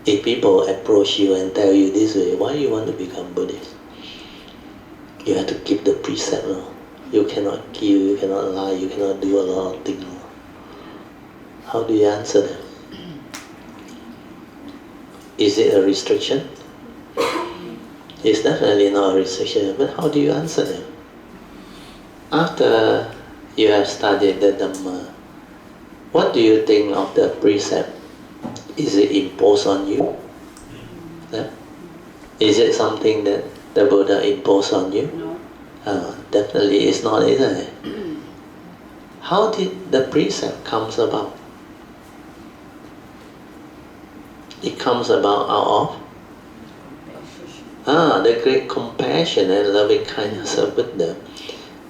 If people approach you and tell you this way, why you want to become Buddhist? You have to keep the precept. No? You cannot kill, you cannot lie, you cannot do a lot of things. No? How do you answer them? Is it a restriction? It's definitely not a restriction, but how do you answer them? After you have studied the Dhamma, what do you think of the precept? Is it imposed on you? Yeah? Is it something that the Buddha imposed on you? No. Definitely it's not, isn't it? How did the precept comes about? It comes about out of the great compassion and loving kindness of Buddha.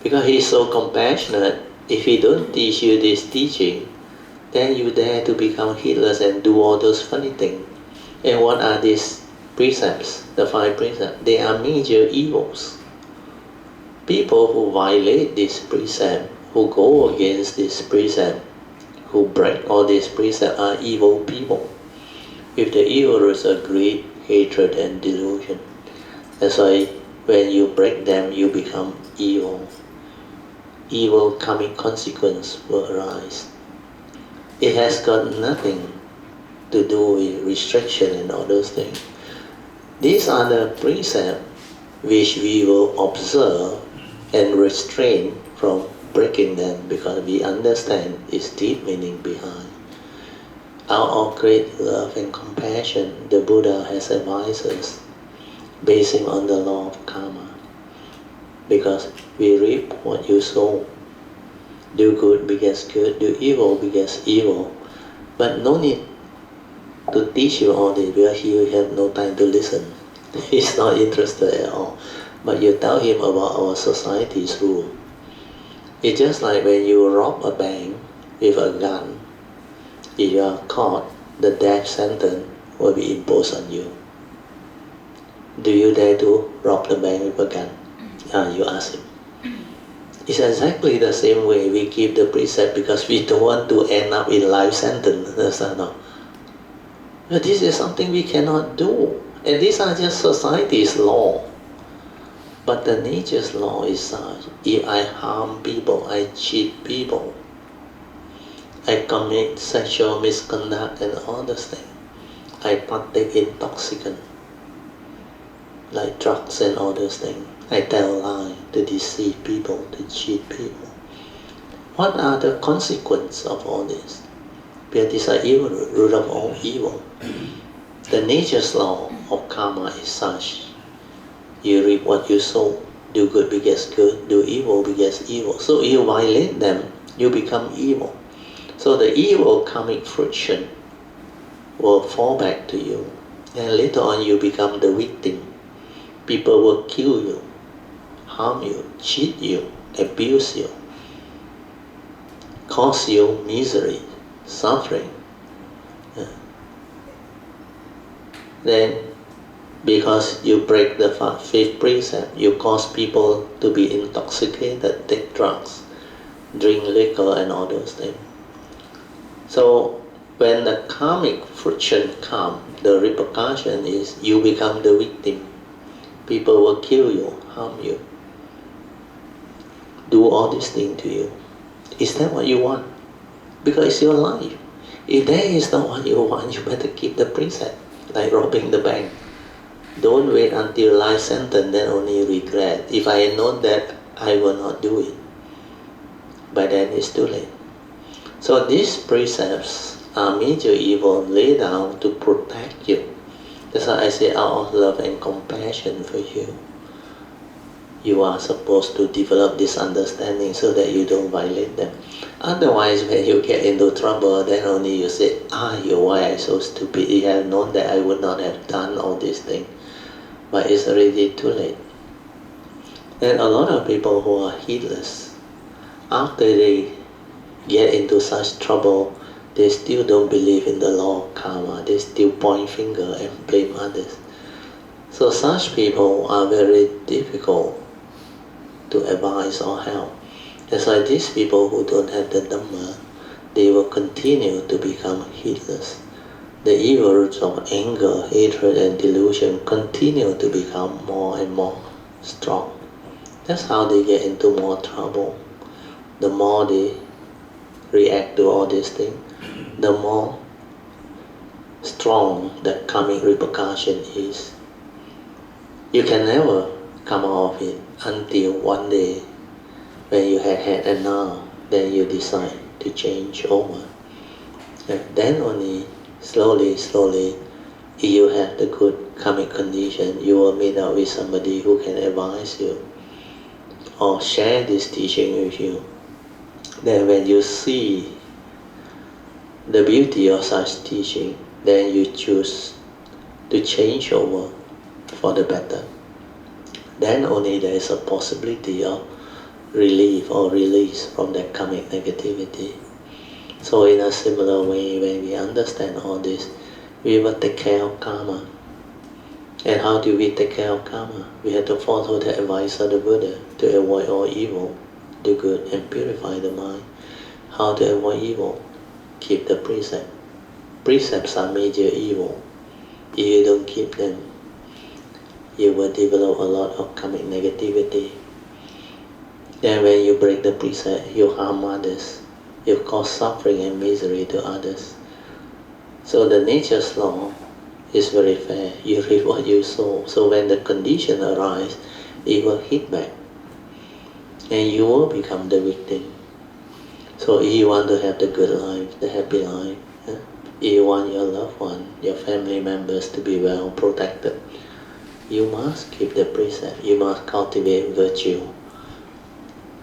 Because he's so compassionate, if he don't teach you this teaching, then you dare to become heedless and do all those funny things. And what are these precepts, the 5 precepts? They are major evils. People who violate this precept, who go against this precept, who break all these precepts are evil people. With the evil roots of greed, hatred and delusion. That's why when you break them, you become evil. Evil coming consequence will arise. It has got nothing to do with restriction and all those things. These are the precepts which we will observe and restrain from breaking them because we understand its deep meaning behind. Out of great love and compassion, the Buddha has advised us, basing on the law of karma. Because we reap what you sow. Do good begets good, do evil begets evil. But no need to teach you all this because he have no time to listen. He's not interested at all. But you tell him about our society's rule. It's just like when you rob a bank with a gun. If you are caught, the death sentence will be imposed on you. Do you dare to rob the bank with a gun? You ask him. It's exactly the same way we keep the precept because we don't want to end up in life sentence. No. But this is something we cannot do. And these are just society's law. But the nature's law is such. If I harm people, I cheat people, I commit sexual misconduct and all those things, I partake intoxicant, like drugs and all those things. I tell lies to deceive people, to cheat people. What are the consequences of all this? Because these are evil, root of all evil. The nature's law of karma is such. You reap what you sow. Do good begets good, do evil begets evil. So you violate them, you become evil. So the evil karmic friction will fall back to you. And later on you become the victim. People will kill you, harm you, cheat you, abuse you, cause you misery, suffering. Then, because you break the 5th precept, you cause people to be intoxicated, take drugs, drink liquor and all those things. So, when the karmic friction comes, the repercussion is you become the victim. People will kill you, harm you, do all these things to you. Is that what you want? Because it's your life. If that is not what you want, you better keep the precept, like robbing the bank. Don't wait until life sentence, then only regret. If I had known that, I will not do it. By then it's too late. So these precepts are major evil laid down to protect you. That's why I say out of love and compassion for you. You are supposed to develop this understanding so that you don't violate them. Otherwise, when you get into trouble, then only you say, why am I so stupid? If I had known that, I would not have done all these things. But it's already too late. And a lot of people who are heedless, after they get into such trouble, they still don't believe in the law of karma. They still point finger and blame others. So such people are very difficult to advise or help. That's why these people who don't have the Dhamma, they will continue to become heedless. the evil roots of anger, hatred, and delusion continue to become more and more strong. That's how they get into more trouble. The more they react to all these things, the more strong the karmic repercussion is. You can never come out of it until one day when you have had enough, then you decide to change over. And then only slowly, if you have the good karmic condition, you will meet up with somebody who can advise you or share this teaching with you. Then when you see the beauty of such teaching, then you choose to change over for the better. Then only there is a possibility of relief or release from that karmic negativity. So in a similar way, when we understand all this, we will take care of karma. And how do we take care of karma? We have to follow the advice of the Buddha to avoid all evil, do good, and purify the mind. How to avoid evil? Keep the precept. Precepts are major evil. If you don't keep them, you will develop a lot of karmic negativity. Then when you break the precept, you harm others. You cause suffering and misery to others. So the nature's law is very fair. You reap what you sow. So when the condition arises, it will hit back. And you will become the victim. So if you want to have the good life, the happy life, if you want your loved one, your family members to be well protected, you must keep the precept. You must cultivate virtue.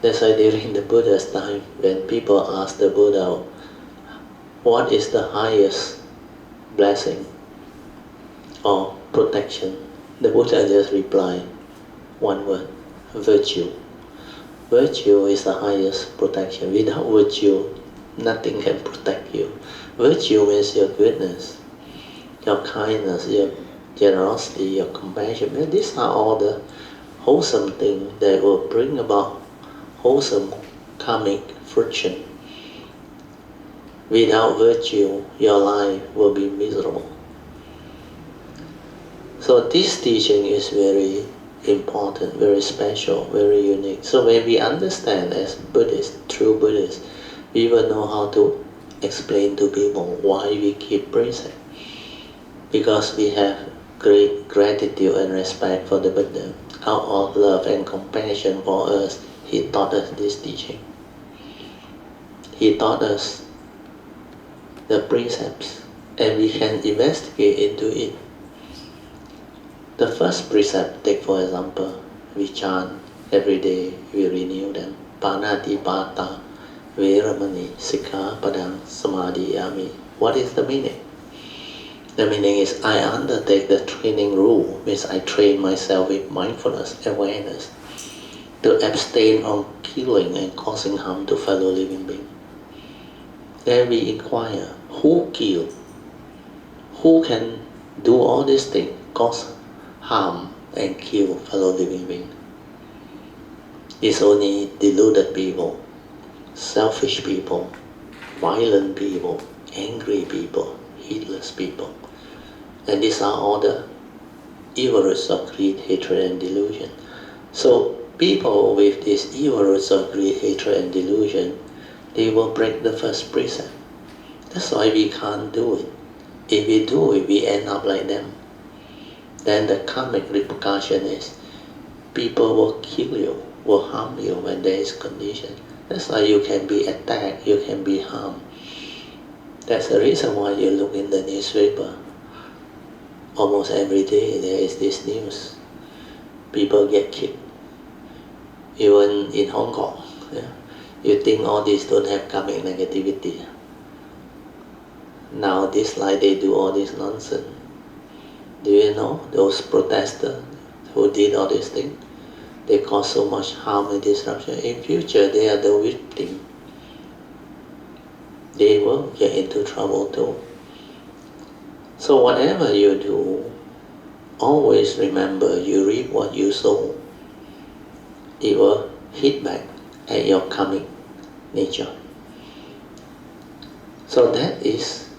That's why during the Buddha's time, when people ask the Buddha, what is the highest blessing or protection? The Buddha just replied, one word, virtue. Virtue is the highest protection. Without virtue, nothing can protect you. Virtue means your goodness, your kindness, your generosity, your compassion. And these are all the wholesome things that will bring about wholesome karmic friction. Without virtue, your life will be miserable. So this teaching is very important, very special, very unique. So when we understand as Buddhists, true Buddhists, we will know how to explain to people why we keep precept. Because we have great gratitude and respect for the Buddha. Out of love and compassion for us, he taught us this teaching. He taught us the precepts, and we can investigate into it. The first precept, take for example, we chant every day, we renew them. Panatipata Veramani Sikkhapadang Samadhiyami. What is the meaning? The meaning is I undertake the training rule, means I train myself with mindfulness, awareness, to abstain from killing and causing harm to fellow living beings. Then we inquire, who kill? Who can do all these things, cause harm and kill fellow living beings? It's only deluded people, selfish people, violent people, angry people, heedless people. And these are all the evil roots of greed, hatred, and delusion. So people with these evil roots of greed, hatred, and delusion, they will break the first precept. That's why we can't do it. If we do it, we end up like them. Then the karmic repercussion is people will kill you, will harm you when there is condition. That's why you can be attacked, you can be harmed. That's the reason why you look in the newspaper. Almost every day there is this news. People get killed. Even in Hong Kong. Yeah. You think all these don't have karmic negativity. Now this like they do all this nonsense. Do you know those protesters who did all these things? They cause so much harm and disruption. In future they are the victim. They will get into trouble too. So whatever you do, always remember you reap what you sow. It will hit back at your karmic nature. So that is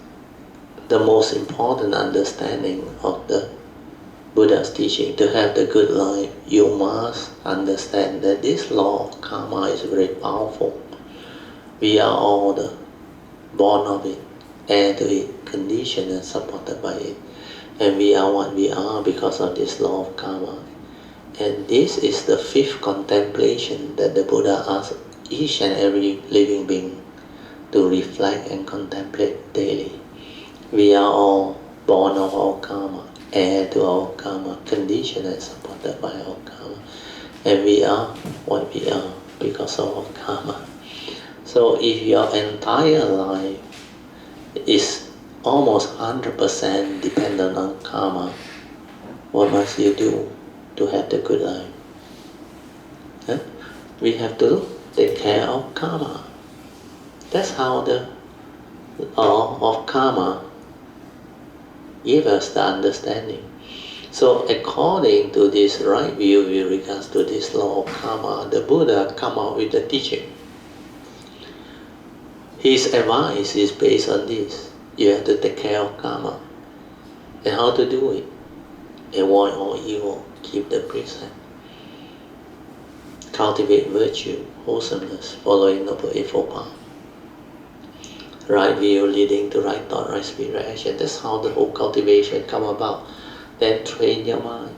the most important understanding of the Buddha's teaching. To have the good life, you must understand that this law of karma is very powerful. We are all born of it, heir to it, conditioned and supported by it. And we are what we are because of this law of karma. And this is the fifth contemplation that the Buddha asks each and every living being to reflect and contemplate daily. We are all born of our karma, heir to our karma, conditioned and supported by our karma. And we are what we are because of our karma. So if your entire life is almost 100% dependent on karma, what must you do to have the good life? Huh? We have to take care of karma. That's how the law of karma gives us the understanding. So according to this right view with regards to this law of karma, the Buddha come out with the teaching. His advice is based on this. You have to take care of karma. And how to do it? Avoid all evil, keep the precept. Cultivate virtue, wholesomeness, following Noble Eightfold Path. Right view leading to right thought, right speech, right action. That's how the whole cultivation come about. Then train your mind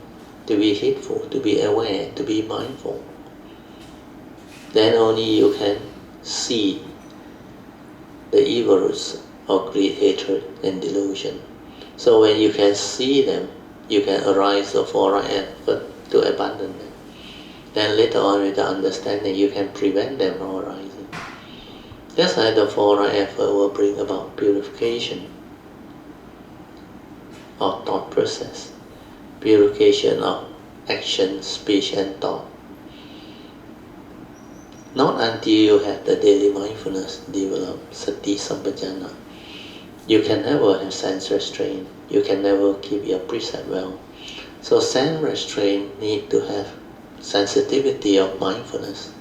to be heedful, to be aware, to be mindful. Then only you can see the evil roots of greed, hatred, and delusion. So when you can see them, you can arise the four right effort to abandon them. Then later on with the understanding, you can prevent them from arising. That's why the four right effort will bring about purification of thought process, purification of action, speech, and thought. Not until you have the daily mindfulness developed, sati sampajana, you can never have sense restraint. You can never keep your precept well. So sense restraint need to have sensitivity of mindfulness,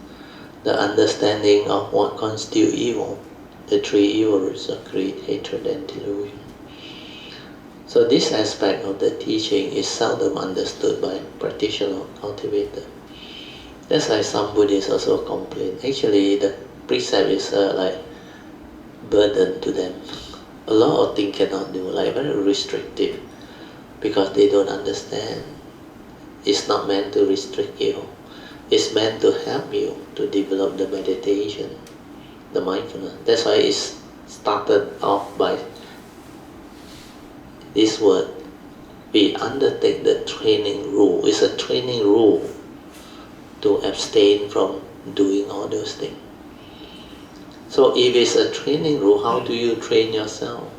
the understanding of what constitutes evil, the three evil roots of greed, hatred, and delusion. So this aspect of the teaching is seldom understood by practitioner or cultivator. That's why some Buddhists also complain. Actually, the precept is like burden to them. A lot of things cannot do, like very restrictive, because they don't understand. It's not meant to restrict you. It's meant to help you to develop the meditation, the mindfulness. That's why it's started off by this word. We undertake the training rule. It's a training rule to abstain from doing all those things. So if it's a training rule, how do you train yourself?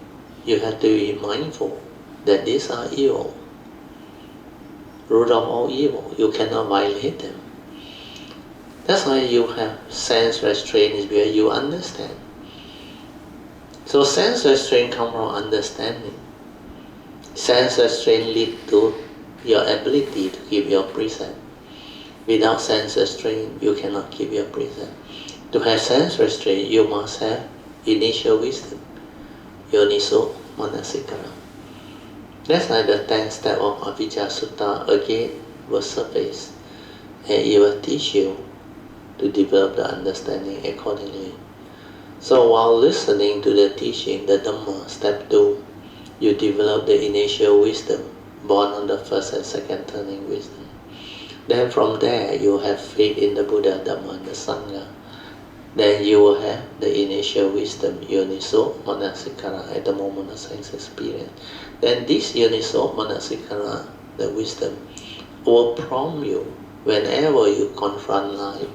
You have to be mindful that these are evil. Root of all evil. You cannot violate them. That's why you have sense restraint, is where you understand. So sense restraint comes from understanding. Sense restraint leads to your ability to keep your precept. Without sense restraint, you cannot keep your precept. To have sense restraint, you must have initial wisdom, yoniso manasikara. That's why the 10th step of Avijja Sutta again will surface, and it will teach you to develop the understanding accordingly. So while listening to the teaching, the Dhamma, step 2, you develop the initial wisdom, born on the first and second turning wisdom. Then from there, you have faith in the Buddha, Dhamma, and the Sangha. Then you will have the initial wisdom, yoniso manasikara, at the moment of sense experience. Then this yoniso manasikara, the wisdom, will prompt you whenever you confront life,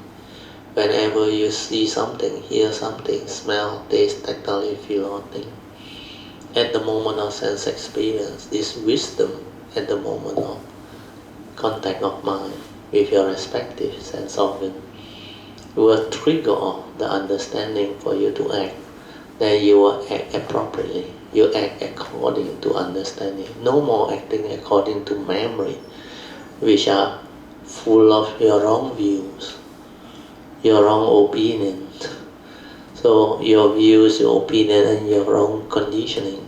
whenever you see something, hear something, smell, taste, tactile, feel or think. At the moment of sense experience, this wisdom at the moment of contact of mind with your respective sense organ will trigger off the understanding for you to act. Then you will act appropriately. You act according to understanding. No more acting according to memory, which are full of your wrong views, your wrong opinions. So your views, your opinion, and your wrong conditioning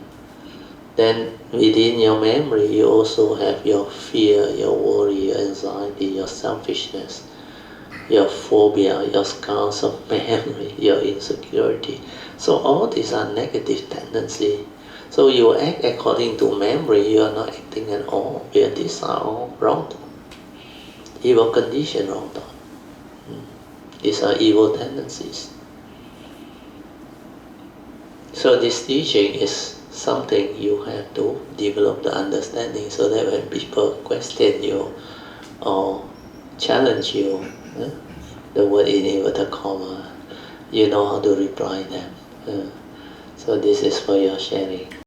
Then within your memory, you also have your fear, your worry, your anxiety, your selfishness, your phobia, your scars of memory, your insecurity. So all these are negative tendencies. So you act according to memory, you are not acting at all. Where these are all wrong thought. Evil condition, wrong thought. These are evil tendencies. So this teaching is something you have to develop the understanding so that when people question you or challenge you, the word in inverted comma, you know how to reply them. So this is for your sharing.